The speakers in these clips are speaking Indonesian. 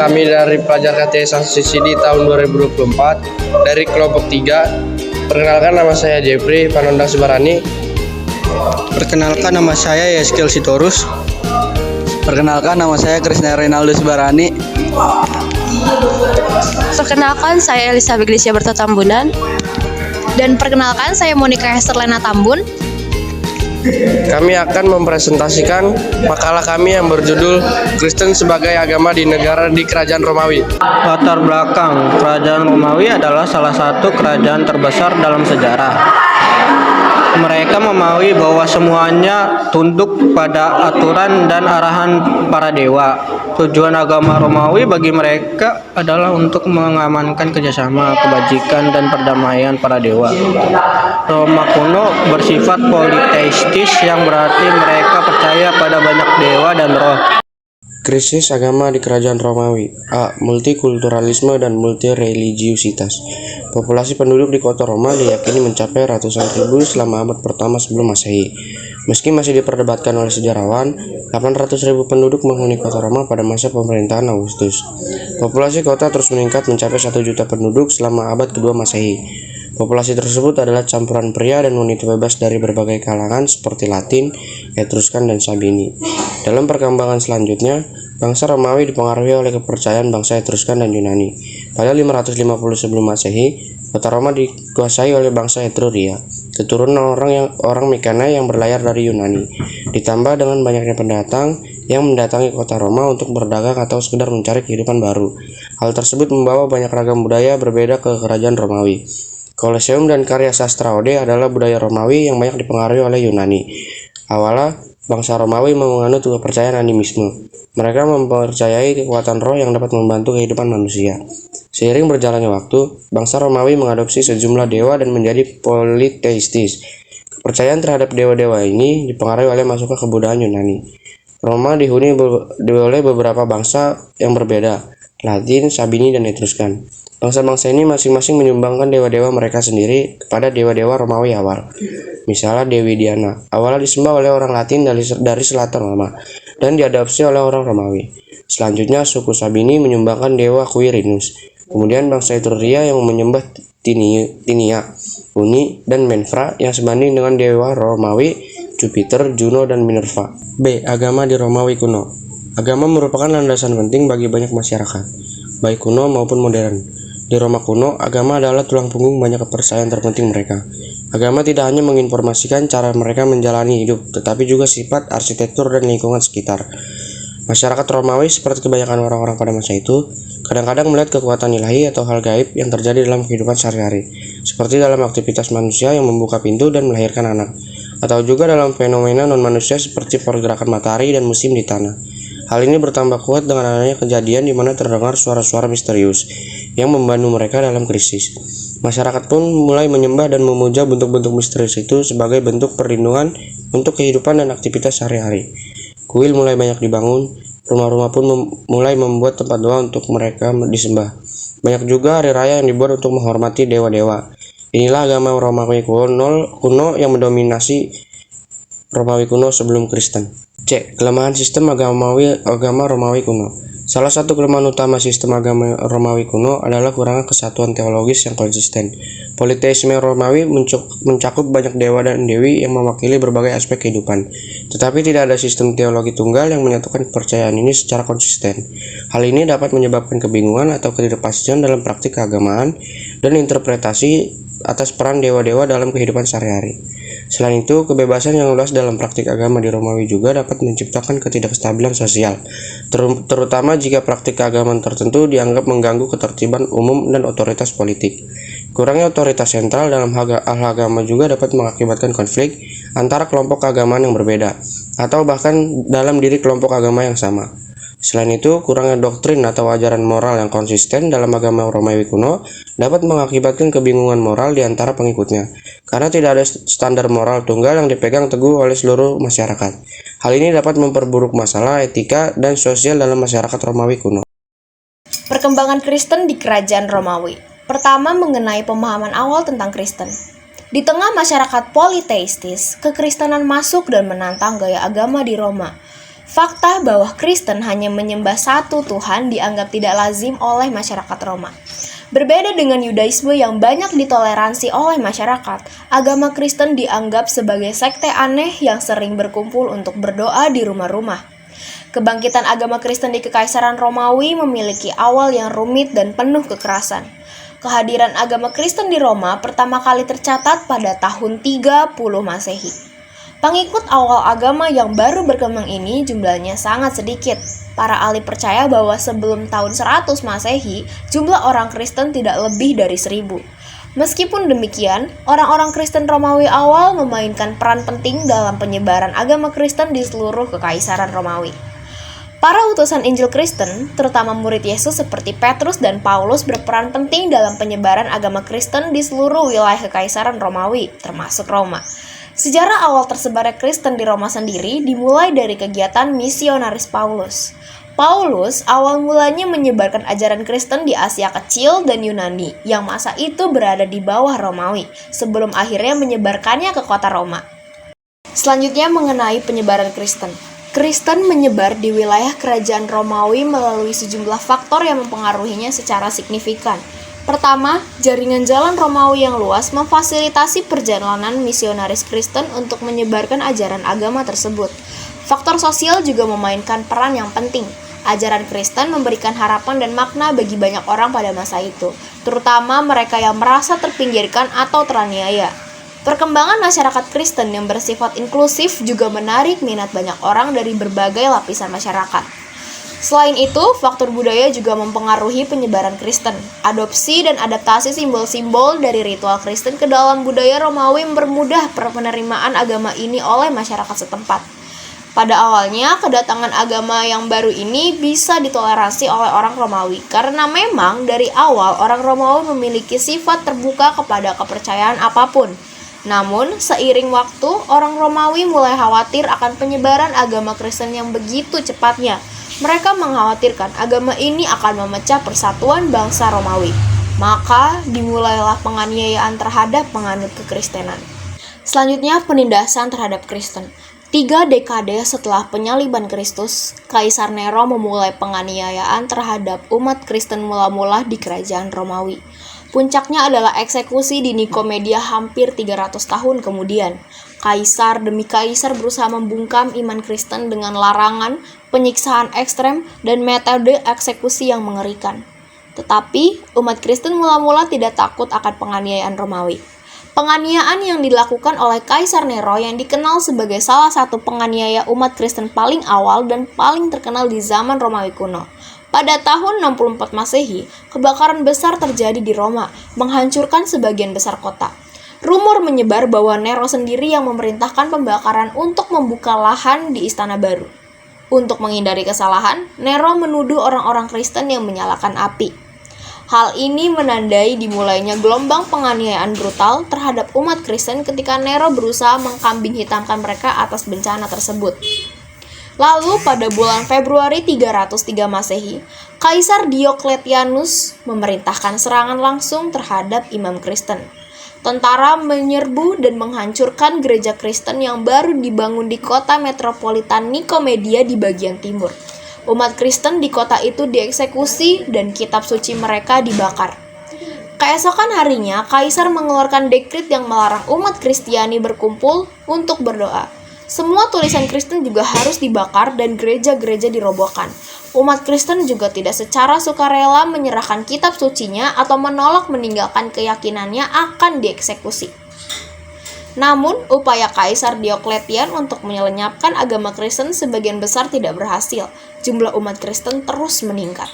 kami dari pelajar KTS Sisidi tahun 2024 dari kelompok 3. Perkenalkan, nama saya Jeffrey Panonda Subarani. Perkenalkan, nama saya Yeskel Sitorus. Perkenalkan, nama saya Krisna Rinaldo Subarani. Perkenalkan, saya Elisa Beglisya Berta Tambunan. Dan perkenalkan, saya Monica Hester Lena Tambun. Kami akan mempresentasikan makalah kami yang berjudul Kristen sebagai agama di negara di Kerajaan Romawi. Latar belakang, Kerajaan Romawi adalah salah satu kerajaan terbesar dalam sejarah. Mereka memaui bahwa semuanya tunduk pada aturan dan arahan para dewa. Tujuan agama Romawi bagi mereka adalah untuk mengamankan kerjasama, kebajikan, dan perdamaian para dewa. Roma kuno bersifat politeistis, yang berarti mereka percaya pada banyak dewa dan roh. Krisis agama di Kerajaan Romawi. A. Multikulturalisme dan multireligiusitas. Populasi penduduk di kota Roma diyakini mencapai ratusan ribu selama abad pertama sebelum Masehi. Meski masih diperdebatkan oleh sejarawan, 800.000 penduduk menghuni kota Roma pada masa pemerintahan Augustus. Populasi kota terus meningkat mencapai 1 juta penduduk selama abad kedua Masehi. Populasi tersebut adalah campuran pria dan wanita bebas dari berbagai kalangan seperti Latin, Etruskan, dan Sabini. Dalam perkembangan selanjutnya, bangsa Romawi dipengaruhi oleh kepercayaan bangsa Etruskan dan Yunani. Pada 550 sebelum Masehi, kota Roma dikuasai oleh bangsa Etruria, keturunan orang Mykenae yang berlayar dari Yunani. Ditambah dengan banyaknya pendatang yang mendatangi kota Roma untuk berdagang atau sekedar mencari kehidupan baru. Hal tersebut membawa banyak ragam budaya berbeda ke kerajaan Romawi. Kolosium dan karya sastra Ode adalah budaya Romawi yang banyak dipengaruhi oleh Yunani. Awalnya, bangsa Romawi menganut kepercayaan animisme. Mereka mempercayai kekuatan roh yang dapat membantu kehidupan manusia. Seiring berjalannya waktu, bangsa Romawi mengadopsi sejumlah dewa dan menjadi politeistis. Kepercayaan terhadap dewa-dewa ini dipengaruhi oleh masuknya kebudayaan Yunani. Roma dihuni oleh beberapa bangsa yang berbeda, Latin, Sabini, dan Etruskan. Bangsa-bangsa ini masing-masing menyumbangkan dewa-dewa mereka sendiri kepada dewa-dewa Romawi awal. Misalnya Dewi Diana, awalnya disembah oleh orang Latin dari selatan Roma dan diadopsi oleh orang Romawi. Selanjutnya suku Sabini menyumbangkan dewa Quirinus. Kemudian bangsa Etruria yang menyembah Tinia, Uni, dan Menfra yang sebanding dengan dewa Romawi Jupiter, Juno, dan Minerva. B. Agama di Romawi kuno. Agama merupakan landasan penting bagi banyak masyarakat, baik kuno maupun modern. Di Roma kuno, agama adalah tulang punggung banyak kepercayaan terpenting mereka. Agama tidak hanya menginformasikan cara mereka menjalani hidup, tetapi juga sifat, arsitektur, dan lingkungan sekitar. Masyarakat Romawi, seperti kebanyakan orang-orang pada masa itu, kadang-kadang melihat kekuatan ilahi atau hal gaib yang terjadi dalam kehidupan sehari-hari, seperti dalam aktivitas manusia yang membuka pintu dan melahirkan anak, atau juga dalam fenomena non-manusia seperti pergerakan matahari dan musim di tanah. Hal ini bertambah kuat dengan adanya kejadian di mana terdengar suara-suara misterius yang membantu mereka dalam krisis. Masyarakat pun mulai menyembah dan memuja bentuk-bentuk misterius itu sebagai bentuk perlindungan untuk kehidupan dan aktivitas sehari-hari. Kuil mulai banyak dibangun, rumah-rumah pun mulai membuat tempat doa untuk mereka disembah. Banyak juga hari raya yang dibuat untuk menghormati dewa-dewa. Inilah agama Romawi kuno yang mendominasi Romawi kuno sebelum Kristen. C. Kelemahan sistem agama Romawi kuno. Salah satu kelemahan utama sistem agama Romawi kuno adalah kurangnya kesatuan teologis yang konsisten. Politeisme Romawi mencakup banyak dewa dan dewi yang mewakili berbagai aspek kehidupan, tetapi tidak ada sistem teologi tunggal yang menyatukan kepercayaan ini secara konsisten. Hal ini dapat menyebabkan kebingungan atau ketidakpastian dalam praktik keagamaan dan interpretasi atas peran dewa-dewa dalam kehidupan sehari-hari. Selain itu, kebebasan yang luas dalam praktik agama di Romawi juga dapat menciptakan ketidakstabilan sosial, terutama jika praktik keagamaan tertentu dianggap mengganggu ketertiban umum dan otoritas politik. Kurangnya otoritas sentral dalam hal agama juga dapat mengakibatkan konflik antara kelompok keagamaan yang berbeda, atau bahkan dalam diri kelompok agama yang sama. Selain itu, kurangnya doktrin atau ajaran moral yang konsisten dalam agama Romawi kuno dapat mengakibatkan kebingungan moral di antara pengikutnya, karena tidak ada standar moral tunggal yang dipegang teguh oleh seluruh masyarakat. Hal ini dapat memperburuk masalah etika dan sosial dalam masyarakat Romawi kuno. Perkembangan Kristen di Kerajaan Romawi. Pertama, mengenai pemahaman awal tentang Kristen. Di tengah masyarakat politeistis, kekristenan masuk dan menantang gaya agama di Roma. Fakta bahwa Kristen hanya menyembah satu Tuhan dianggap tidak lazim oleh masyarakat Roma. Berbeda dengan Yudaisme yang banyak ditoleransi oleh masyarakat, agama Kristen dianggap sebagai sekte aneh yang sering berkumpul untuk berdoa di rumah-rumah. Kebangkitan agama Kristen di Kekaisaran Romawi memiliki awal yang rumit dan penuh kekerasan. Kehadiran agama Kristen di Roma pertama kali tercatat pada tahun 30 Masehi. Pengikut awal agama yang baru berkembang ini jumlahnya sangat sedikit. Para ahli percaya bahwa sebelum tahun 100 Masehi, jumlah orang Kristen tidak lebih dari 1000. Meskipun demikian, orang-orang Kristen Romawi awal memainkan peran penting dalam penyebaran agama Kristen di seluruh Kekaisaran Romawi. Para utusan Injil Kristen, terutama murid Yesus seperti Petrus dan Paulus berperan penting dalam penyebaran agama Kristen di seluruh wilayah Kekaisaran Romawi, termasuk Roma. Sejarah awal tersebarnya Kristen di Roma sendiri dimulai dari kegiatan misionaris Paulus. Paulus awal mulanya menyebarkan ajaran Kristen di Asia Kecil dan Yunani yang masa itu berada di bawah Romawi, sebelum akhirnya menyebarkannya ke kota Roma. Selanjutnya mengenai penyebaran Kristen. Kristen menyebar di wilayah kerajaan Romawi melalui sejumlah faktor yang mempengaruhinya secara signifikan. Pertama, jaringan jalan Romawi yang luas memfasilitasi perjalanan misionaris Kristen untuk menyebarkan ajaran agama tersebut. Faktor sosial juga memainkan peran yang penting. Ajaran Kristen memberikan harapan dan makna bagi banyak orang pada masa itu, terutama mereka yang merasa terpinggirkan atau teraniaya. Perkembangan masyarakat Kristen yang bersifat inklusif juga menarik minat banyak orang dari berbagai lapisan masyarakat. Selain itu, faktor budaya juga mempengaruhi penyebaran Kristen. Adopsi dan adaptasi simbol-simbol dari ritual Kristen ke dalam budaya Romawi mempermudah penerimaan agama ini oleh masyarakat setempat. Pada awalnya, kedatangan agama yang baru ini bisa ditoleransi oleh orang Romawi, karena memang dari awal orang Romawi memiliki sifat terbuka kepada kepercayaan apapun. Namun, seiring waktu, orang Romawi mulai khawatir akan penyebaran agama Kristen yang begitu cepatnya. Mereka mengkhawatirkan agama ini akan memecah persatuan bangsa Romawi. Maka dimulailah penganiayaan terhadap penganut kekristenan. Selanjutnya penindasan terhadap Kristen. 3 dekade setelah penyaliban Kristus, Kaisar Nero memulai penganiayaan terhadap umat Kristen mula-mula di kerajaan Romawi. Puncaknya adalah eksekusi di Nikomedia hampir 300 tahun kemudian. Kaisar demi kaisar berusaha membungkam iman Kristen dengan larangan, penyiksaan ekstrem, dan metode eksekusi yang mengerikan. Tetapi, umat Kristen mula-mula tidak takut akan penganiayaan Romawi. Penganiayaan yang dilakukan oleh Kaisar Nero yang dikenal sebagai salah satu penganiaya umat Kristen paling awal dan paling terkenal di zaman Romawi kuno. Pada tahun 64 Masehi, kebakaran besar terjadi di Roma, menghancurkan sebagian besar kota. Rumor menyebar bahwa Nero sendiri yang memerintahkan pembakaran untuk membuka lahan di Istana Baru. Untuk menghindari kesalahan, Nero menuduh orang-orang Kristen yang menyalakan api. Hal ini menandai dimulainya gelombang penganiayaan brutal terhadap umat Kristen ketika Nero berusaha mengkambing hitamkan mereka atas bencana tersebut. Lalu pada bulan Februari 303 Masehi, Kaisar Diokletianus memerintahkan serangan langsung terhadap imam Kristen. Tentara menyerbu dan menghancurkan gereja Kristen yang baru dibangun di kota metropolitan Nikomedia di bagian timur. Umat Kristen di kota itu dieksekusi dan kitab suci mereka dibakar. Keesokan harinya, Kaisar mengeluarkan dekret yang melarang umat Kristiani berkumpul untuk berdoa. Semua tulisan Kristen juga harus dibakar dan gereja-gereja dirobohkan. Umat Kristen juga tidak secara sukarela menyerahkan kitab sucinya atau menolak meninggalkan keyakinannya akan dieksekusi. Namun, upaya Kaisar Diokletian untuk menyelenyapkan agama Kristen sebagian besar tidak berhasil. Jumlah umat Kristen terus meningkat.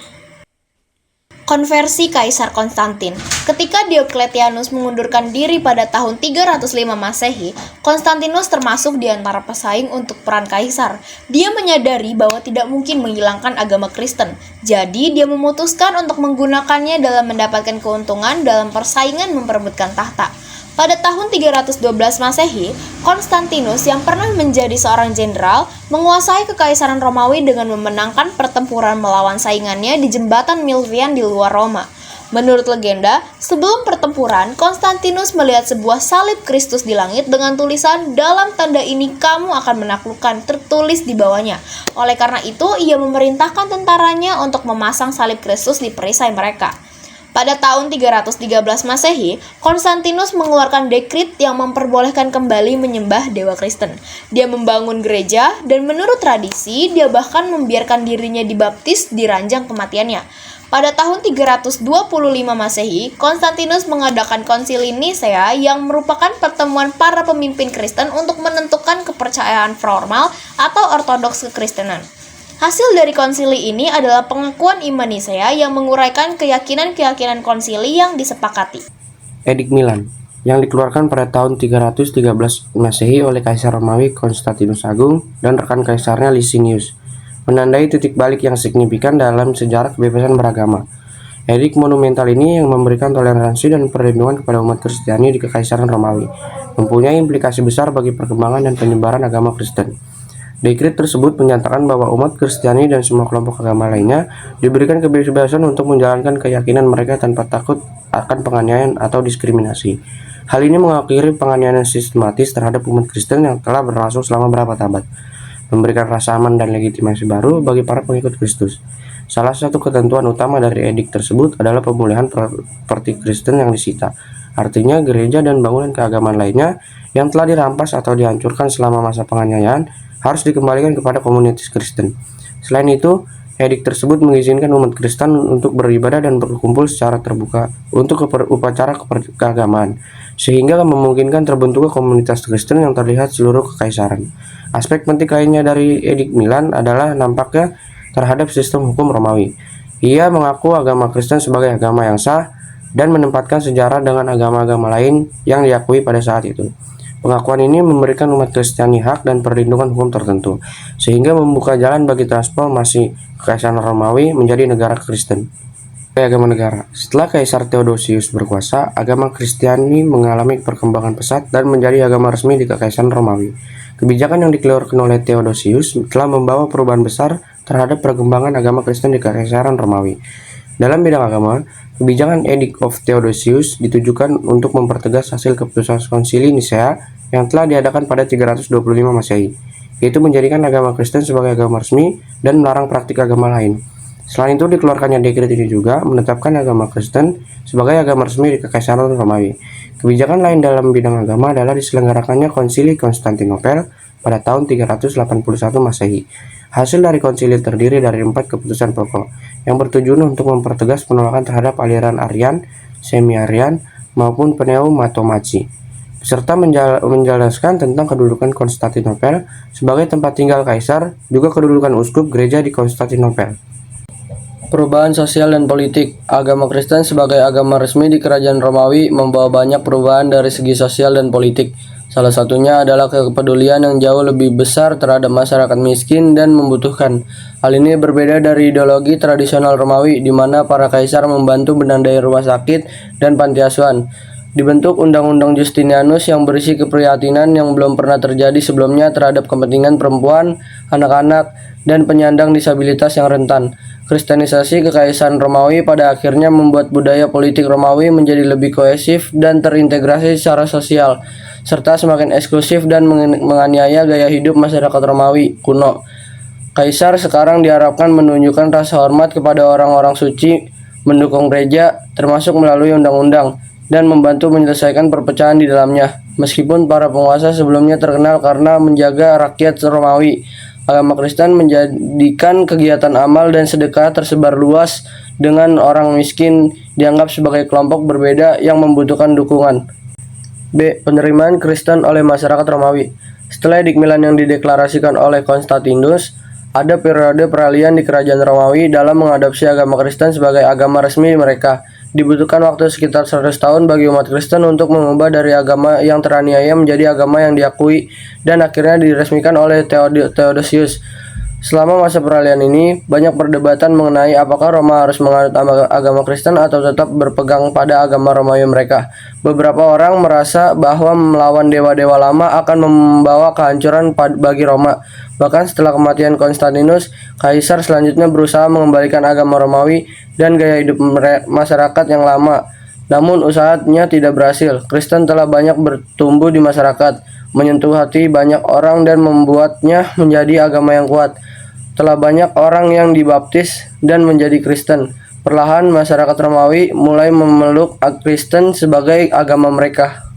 Konversi Kaisar Konstantin. Ketika Diokletianus mengundurkan diri pada tahun 305 Masehi, Konstantinus termasuk di antara pesaing untuk peran kaisar. Dia menyadari bahwa tidak mungkin menghilangkan agama Kristen, jadi dia memutuskan untuk menggunakannya dalam mendapatkan keuntungan dalam persaingan memperebutkan tahta. Pada tahun 312 Masehi, Konstantinus yang pernah menjadi seorang jenderal menguasai kekaisaran Romawi dengan memenangkan pertempuran melawan saingannya di jembatan Milvian di luar Roma. Menurut legenda, sebelum pertempuran, Konstantinus melihat sebuah salib Kristus di langit dengan tulisan, "Dalam tanda ini kamu akan menaklukkan," tertulis di bawahnya. Oleh karena itu, ia memerintahkan tentaranya untuk memasang salib Kristus di perisai mereka. Pada tahun 313 Masehi, Konstantinus mengeluarkan dekrit yang memperbolehkan kembali menyembah dewa Kristen. Dia membangun gereja, dan menurut tradisi, dia bahkan membiarkan dirinya dibaptis di ranjang kematiannya. Pada tahun 325 Masehi, Konstantinus mengadakan konsili Nisea yang merupakan pertemuan para pemimpin Kristen untuk menentukan kepercayaan formal atau ortodoks kekristenan. Hasil dari konsili ini adalah pengakuan iman Nisea yang menguraikan keyakinan-keyakinan konsili yang disepakati. Edik Milan, yang dikeluarkan pada tahun 313 Masehi oleh Kaisar Romawi Konstantinus Agung dan rekan kaisarnya Licinius, menandai titik balik yang signifikan dalam sejarah kebebasan beragama. Edik monumental ini yang memberikan toleransi dan perlindungan kepada umat Kristiani di Kekaisaran Romawi, mempunyai implikasi besar bagi perkembangan dan penyebaran agama Kristen. Dekret tersebut menyatakan bahwa umat Kristiani dan semua kelompok agama lainnya diberikan kebebasan untuk menjalankan keyakinan mereka tanpa takut akan penganiayaan atau diskriminasi. Hal ini mengakhiri penganiayaan sistematis terhadap umat Kristen yang telah berlangsung selama berabad-abad, memberikan rasa aman dan legitimasi baru bagi para pengikut Kristus. Salah satu ketentuan utama dari edik tersebut adalah pemulihan properti Kristen yang disita. Artinya, gereja dan bangunan keagamaan lainnya yang telah dirampas atau dihancurkan selama masa penganiayaan harus dikembalikan kepada komunitas Kristen. Selain itu, edik tersebut mengizinkan umat Kristen untuk beribadah dan berkumpul secara terbuka untuk upacara keagamaan, sehingga memungkinkan terbentuknya komunitas Kristen yang terlihat seluruh kekaisaran. Aspek penting lainnya dari edik Milan adalah nampaknya terhadap sistem hukum Romawi. Ia mengaku agama Kristen sebagai agama yang sah dan menempatkan sejarah dengan agama-agama lain yang diakui pada saat itu. Pengakuan ini memberikan umat Kristiani hak dan perlindungan hukum tertentu, sehingga membuka jalan bagi transformasi Kekaisaran Romawi menjadi negara Kristen. Agama negara. Setelah Kaisar Theodosius berkuasa, agama Kristiani mengalami perkembangan pesat dan menjadi agama resmi di Kekaisaran Romawi. Kebijakan yang dikeluarkan oleh Theodosius telah membawa perubahan besar terhadap perkembangan agama Kristen di Kekaisaran Romawi. Dalam bidang agama, kebijakan Edict of Theodosius ditujukan untuk mempertegas hasil keputusan Konsili Nisea yang telah diadakan pada 325 Masehi, yaitu menjadikan agama Kristen sebagai agama resmi dan melarang praktik agama lain. Selain itu, dikeluarkannya dekret ini juga menetapkan agama Kristen sebagai agama resmi di Kekaisaran Romawi. Kebijakan lain dalam bidang agama adalah diselenggarakannya Konsili Konstantinopel pada tahun 381 Masehi. Hasil dari konsili terdiri dari 4 keputusan pokok yang bertujuan untuk mempertegas penolakan terhadap aliran Arian, semi-Arian, maupun pneumatomaci, serta menjelaskan tentang kedudukan Konstantinopel sebagai tempat tinggal kaisar, juga kedudukan uskup gereja di Konstantinopel. Perubahan sosial dan politik. Agama Kristen sebagai agama resmi di Kerajaan Romawi membawa banyak perubahan dari segi sosial dan politik. Salah satunya adalah kepedulian yang jauh lebih besar terhadap masyarakat miskin dan membutuhkan. Hal ini berbeda dari ideologi tradisional Romawi, di mana para kaisar membantu menandai rumah sakit dan panti asuhan. Dibentuk Undang-Undang Justinianus yang berisi keprihatinan yang belum pernah terjadi sebelumnya terhadap kepentingan perempuan, anak-anak, dan penyandang disabilitas yang rentan. Kristenisasi Kekaisaran Romawi pada akhirnya membuat budaya politik Romawi menjadi lebih kohesif dan terintegrasi secara sosial, serta semakin eksklusif dan menganiaya gaya hidup masyarakat Romawi kuno. Kaisar sekarang diharapkan menunjukkan rasa hormat kepada orang-orang suci, mendukung gereja, termasuk melalui undang-undang, dan membantu menyelesaikan perpecahan di dalamnya. Meskipun para penguasa sebelumnya terkenal karena menjaga rakyat Romawi, agama Kristen menjadikan kegiatan amal dan sedekah tersebar luas, dengan orang miskin dianggap sebagai kelompok berbeda yang membutuhkan dukungan. B. Penerimaan Kristen oleh masyarakat Romawi. Setelah Edik Milan yang dideklarasikan oleh Konstantinus, ada periode peralihan di Kerajaan Romawi dalam mengadopsi agama Kristen sebagai agama resmi mereka. Dibutuhkan waktu sekitar 100 tahun bagi umat Kristen untuk mengubah dari agama yang teraniaya menjadi agama yang diakui dan akhirnya diresmikan oleh Theodosius. Selama masa peralihan ini, banyak perdebatan mengenai apakah Roma harus menganut agama Kristen atau tetap berpegang pada agama Romawi mereka. Beberapa orang merasa bahwa melawan dewa-dewa lama akan membawa kehancuran bagi Roma. Bahkan setelah kematian Konstantinus, kaisar selanjutnya berusaha mengembalikan agama Romawi dan gaya hidup masyarakat yang lama. Namun usahanya tidak berhasil. Kristen telah banyak bertumbuh di masyarakat, menyentuh hati banyak orang dan membuatnya menjadi agama yang kuat. Telah banyak orang yang dibaptis dan menjadi Kristen. Perlahan masyarakat Romawi mulai memeluk Kristen sebagai agama mereka.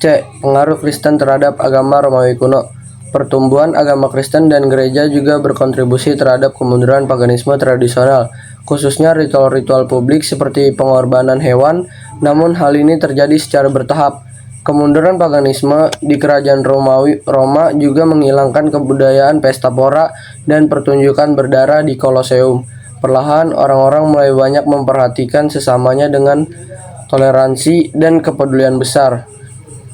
C. Pengaruh Kristen terhadap agama Romawi kuno. Pertumbuhan agama Kristen dan gereja juga berkontribusi terhadap kemunduran paganisme tradisional, khususnya ritual-ritual publik seperti pengorbanan hewan. Namun hal ini terjadi secara bertahap. Kemunduran paganisme di kerajaan Roma juga menghilangkan kebudayaan pesta pora dan pertunjukan berdarah di Koloseum. Perlahan orang-orang mulai banyak memperhatikan sesamanya dengan toleransi dan kepedulian besar.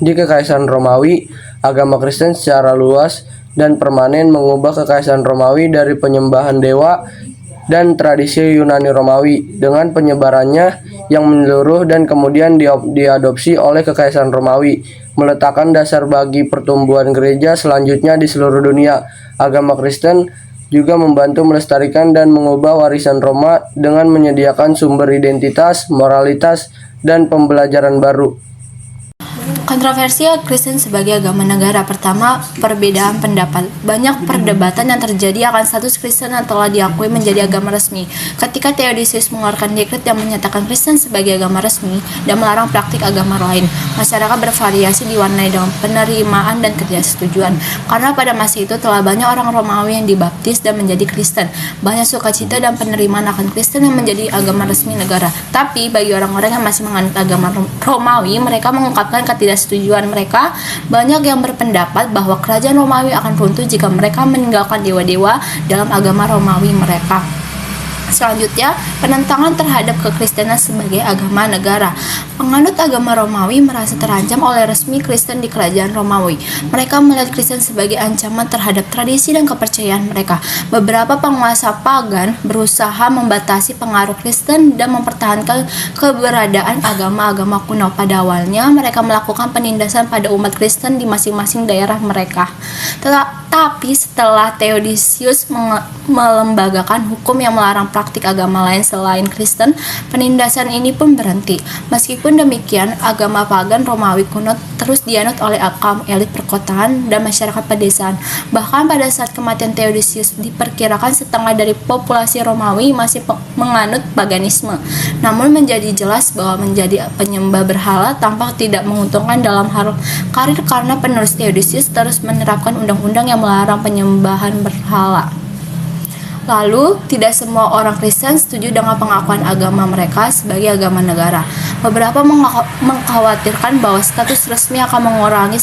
Di Kekaisaran Romawi, agama Kristen secara luas dan permanen mengubah Kekaisaran Romawi dari penyembahan dewa dan tradisi Yunani Romawi dengan penyebarannya yang menyeluruh dan kemudian diadopsi oleh Kekaisaran Romawi, meletakkan dasar bagi pertumbuhan gereja selanjutnya di seluruh dunia. Agama Kristen juga membantu melestarikan dan mengubah warisan Roma dengan menyediakan sumber identitas, moralitas, dan pembelajaran baru. Kontroversi Kristen sebagai agama negara. Pertama, perbedaan pendapat. Banyak perdebatan yang terjadi akan status Kristen yang telah diakui menjadi agama resmi. Ketika Theodosius mengeluarkan dekret yang menyatakan Kristen sebagai agama resmi dan melarang praktik agama lain, masyarakat bervariasi diwarnai dengan penerimaan dan ketidaksetujuan. Karena pada masa itu telah banyak orang Romawi yang dibaptis dan menjadi Kristen. Banyak sukacita dan penerimaan akan Kristen yang menjadi agama resmi negara. Tapi bagi orang-orang yang masih menganut agama Romawi, mereka mengungkapkan ketidaksetujuan mereka. Banyak yang berpendapat bahwa kerajaan Romawi akan runtuh jika mereka meninggalkan dewa-dewa dalam agama Romawi mereka. Selanjutnya, penentangan terhadap kekristenan sebagai agama negara. Penganut agama Romawi merasa terancam oleh resmi Kristen di kerajaan Romawi. Mereka melihat Kristen sebagai ancaman terhadap tradisi dan kepercayaan mereka. Beberapa penguasa pagan berusaha membatasi pengaruh Kristen dan mempertahankan keberadaan agama-agama kuno. Pada awalnya, mereka melakukan penindasan pada umat Kristen di masing-masing daerah mereka. Tapi setelah Theodosius melembagakan hukum yang melarang praktik agama lain selain Kristen, penindasan ini pun berhenti. Meskipun demikian, agama pagan Romawi kuno terus dianut oleh kaum elit perkotaan dan masyarakat pedesaan. Bahkan pada saat kematian Theodosius, diperkirakan setengah dari populasi Romawi masih menganut paganisme. Namun menjadi jelas bahwa menjadi penyembah berhala tampak tidak menguntungkan dalam hal karir karena penerus Theodosius terus menerapkan undang-undang yang melarang penyembahan berhala. Lalu, tidak semua orang Kristen setuju dengan pengakuan agama mereka sebagai agama negara. Beberapa mengkhawatirkan bahwa status resmi akan mengurangi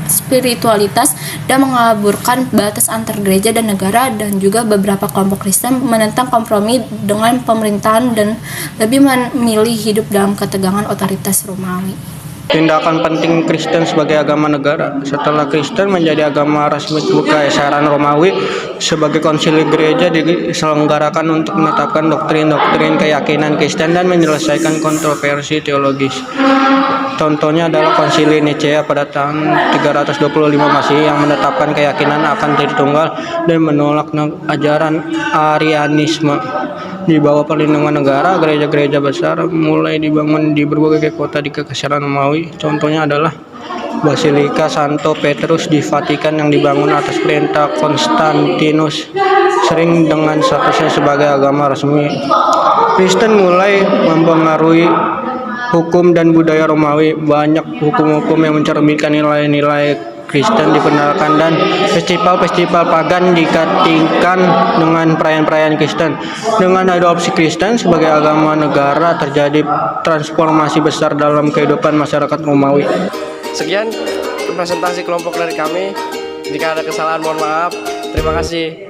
spiritualitas dan mengaburkan batas antar gereja dan negara, dan juga beberapa kelompok Kristen menentang kompromi dengan pemerintahan dan lebih memilih hidup dalam ketegangan otoritas Romawi. Tindakan penting Kristen sebagai agama negara. Setelah Kristen menjadi agama resmi Kekaisaran Romawi, sebagai konsili gereja diselenggarakan untuk menetapkan doktrin-doktrin keyakinan Kristen dan menyelesaikan kontroversi teologis. Contohnya adalah Konsili Nicea pada tahun 325 Masehi yang menetapkan keyakinan akan Tritunggal dan menolak ajaran Arianisme. Di bawah perlindungan negara, gereja-gereja besar mulai dibangun di berbagai kota di Kekaisaran Romawi. Contohnya adalah Basilika Santo Petrus di Vatikan yang dibangun atas perintah Konstantinus, sering dengan statusnya sebagai agama resmi. Kristen mulai mempengaruhi hukum dan budaya Romawi. Banyak hukum-hukum yang mencerminkan nilai-nilai Kristen diperkenalkan dan festival-festival pagan dikaitkan dengan perayaan-perayaan Kristen. Dengan adopsi Kristen sebagai agama negara, terjadi transformasi besar dalam kehidupan masyarakat Romawi. Sekian presentasi kelompok dari kami. Jika ada kesalahan mohon maaf. Terima kasih.